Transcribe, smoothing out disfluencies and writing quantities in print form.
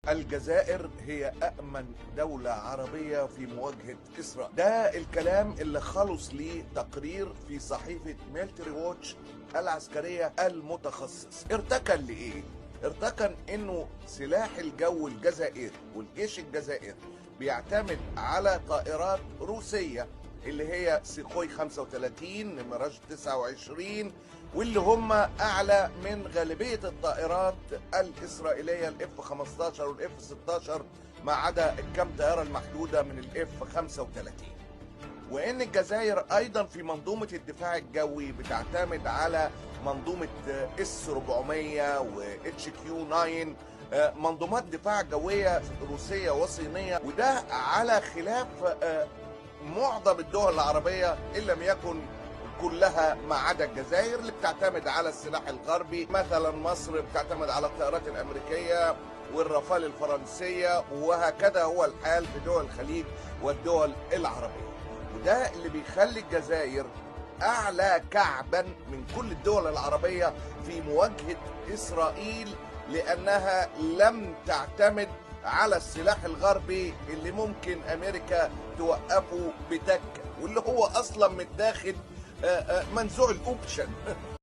الجزائر هي أأمن دولة عربية في مواجهة إسرائيل. ده الكلام اللي خلص ليه تقرير في صحيفة ميلتري ووتش العسكرية المتخصص. ارتكن لإيه؟ ارتكن إنه سلاح الجو الجزائري والجيش الجزائري بيعتمد على طائرات روسية اللي هي سيخوي 35 ميراج 29 واللي هم اعلى من غالبيه الطائرات الاسرائيليه الاف 15 والاف 16 ما عدا الكام طياره المحدوده من الاف 35. وان الجزائر ايضا في منظومه الدفاع الجوي بتعتمد على منظومه اس 400 و اتش كيو 9، منظومات دفاع جويه روسيه وصينيه، وده على خلاف معظم الدول العربيه ان لم يكن كلها ما عدا الجزائر اللي بتعتمد على السلاح الغربي. مثلا مصر بتعتمد على الطائرات الامريكيه والرافال الفرنسيه، وهكذا هو الحال في دول الخليج والدول العربيه. وده اللي بيخلي الجزائر اعلى كعبا من كل الدول العربيه في مواجهه اسرائيل، لانها لم تعتمد على السلاح الغربي اللي ممكن امريكا توقفه بتكه، واللي هو اصلا متاخد منزوع الاوبشن